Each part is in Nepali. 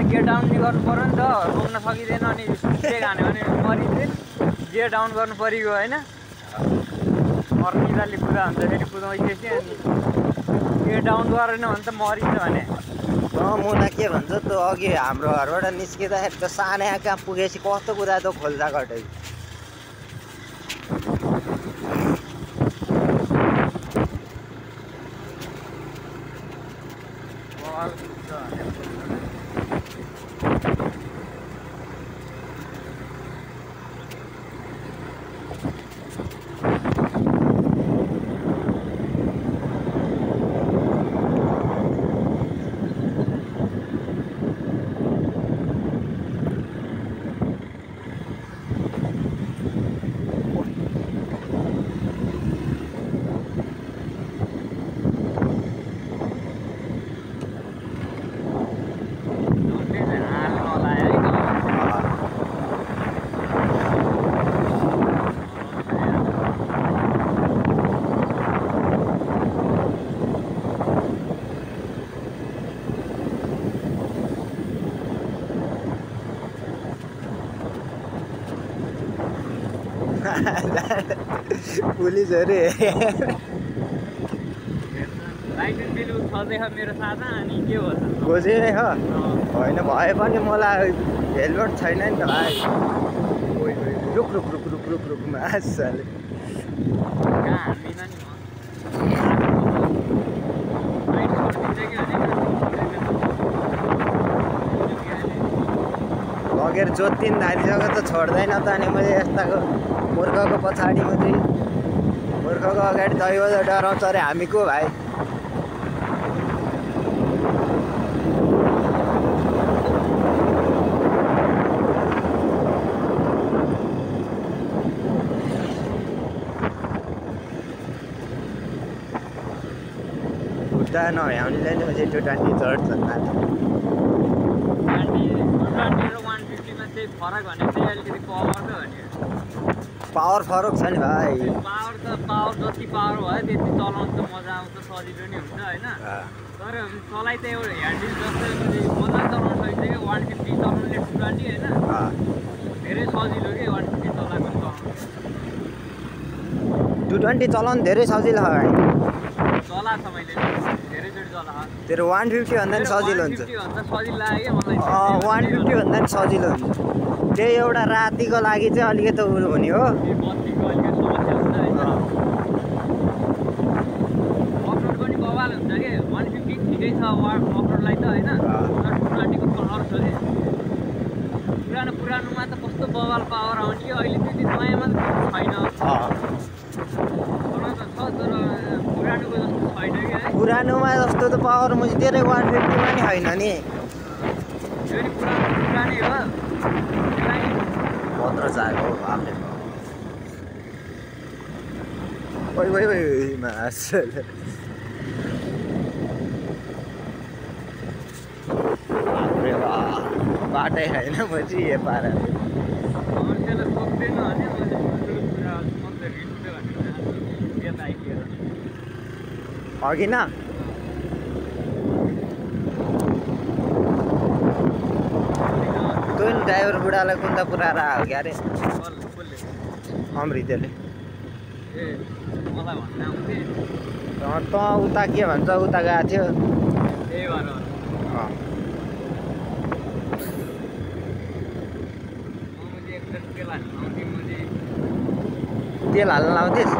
गियर डाउन नि गर्नु पर्यो नि त रोक्न सकिँदैन अनि ब्रेक हान्यो भने मरिँदैन गियर डाउन गर्नु परिगयो होइन मर्निजाले कुदा हुन्छ फेरि कुदाउँदैछ अनि गियर डाउन गरेन भने त मरिन्छ भने मुना के भन्छ त अघि हाम्रो घरबाट निस्किँदाखेरि त साना कहाँ पुगेपछि कस्तो कुरा त खोल्दा कतै पुलिसहरु लाइसेन्स बिल छँदैछ मेरो सादा अनि के हो खोजेरै हो होइन भए पनि मलाई हेलमेट छैन नि त भाइ रुक रुक रुक रुक रुक रुक मासले कहाँ हान्दिन नि म लगेर जोत्तिन धालिसक्यो त छोड्दैन त अनि मैले यस्ताको मूर्खको पछाडि मात्रै मूर्खको अगाडि दैवत डराउँछ अरे हामी को भाइ खुट्टा नभ्याउनेलाई नै अझै 220 चढ्छ फरक भने चाहिँ अलिकति पावर त हो नि पावर फरक छ नि भाइ पावर जति पावर भयो त्यति चलाउनु त मजा आउँछ सजिलो नि हुन्छ होइन तर चलाइ त एउटा ह्यान्डल जस्तै मजा चलाउनु सकिन्छ कि 150 चलाउनुले 220 होइन धेरै सजिलो कि 150 चलाएको चलाउनु 220 चलाउनु धेरै सजिलो हो भाइ चलाएको छ मैले धेरैचोटि चलाएको तेरो 150 भन्दा नि सजिलो हुन्छ 150 भन्दा सजिलो लाग्यो मलाई 150 भन्दा नि सजिलो हुन्छ त्यही एउटा रातिको लागि चाहिँ अलिकति हुने हो बत्तीको अलिकति समस्या हुन्छ होइन अफरोड पनि बवाल हुन्छ कि 150 ठिकै छ अफरोडलाई त होइन तर 220 को पावर छ कि पुरानोमा त कस्तो बवाल पावर आउने कि अहिले त्यति नयाँमा त छैन तर पुरानोको जस्तो छैन कि है पुरानोमा जस्तो त पावर मुझे तेरै 150 मा नि हैन नि यो नि पुरानै हो पत्र चाहिएको हो हामीले ओइ ओइ ओइ मासल अरे वाह बाटै हैन पछि यो पारा मान्छेलाई सोध्दैन भने मैले पुरा मन्दिर हिँड्दै भने यता आइदिएर अघि न तँ ड्राइभर बुढालाई कुन्दा पुऱ्याएर आयो क्या अरे अमृतले ए मलाई भन्न आउँथे त उता के भन्छ उता गएको थियो त्यही भएर तेल हाल्न लाउँथिस्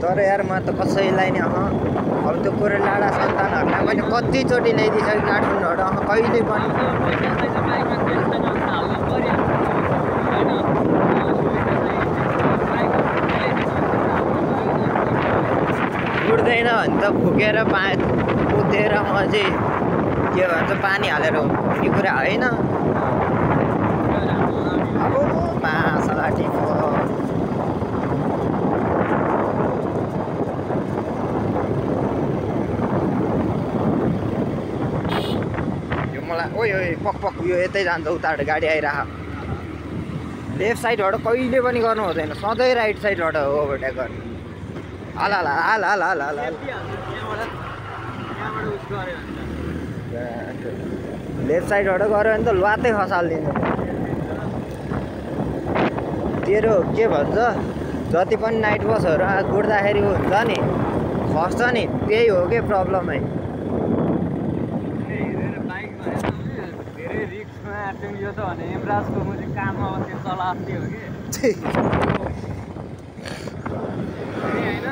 तर यार म त कसैलाई नि अब त्यो कोरेलाडा सन्तानहरूलाई मैले कतिचोटि ल्याइदिइसकेँ काठमाडौँबाट कहिले पनि उड्दैन भने त फुकेर पुतेर म चाहिँ के भन्छ पानी हालेर हुने कुरा होइन अब मासलाटीको यो मलाई ओइ ओइ पक पक यो यतै जान्छ उताबाट गाडी आइरह लेफ्ट साइडबाट कहिले पनि गर्नु हुँदैन, सधैँ राइट साइडबाट ओभरटेक गर्नु। हाल हाल हाल हाल हाल हाल हाल लेफ्ट साइडबाट गऱ्यो भने त ल्वातै खसालिदिन्छ। तेरो के भन्छ जति पनि नाइट बसहरू कुट्दाखेरि हुन्छ नि खस्छ नि, त्यही हो कि प्रब्लमै। धेरै रिक्समा यो त भने एमराजको म चाहिँ काममा बसेर चलाएको हो कि होइन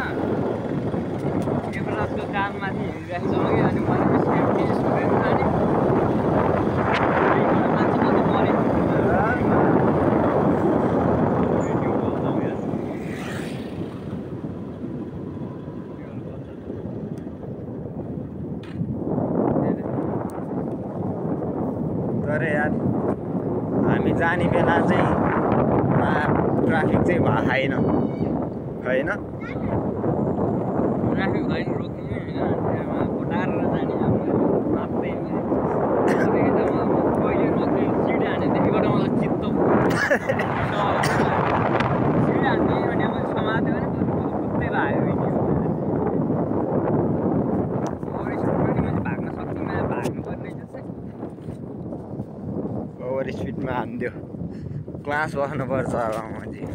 एमराजको काममाथि हिँडिरहेको छ कि अनि मैले सेफ्टी स्टुडेन्ट अनि मान्छे कति मऱ्यो तर यार हामी जाने बेला चाहिँ ट्राफिक चाहिँ छैन होइन, ट्राफिक भएन रोक्ने होइन फटाएर जाने मात्रै कहिले रोक्ने सिडी हानेदेखिबाट मलाई चित्त सिडी हान्ने भने मैले समात्यो भने कुत्तै लाग्यो भाग्न सक्दिनँ भाग्नुपर्ने चाहिँ ओभर स्पिडमा हानिदियो, क्लास बस्नुपर्छ अब म चाहिँ।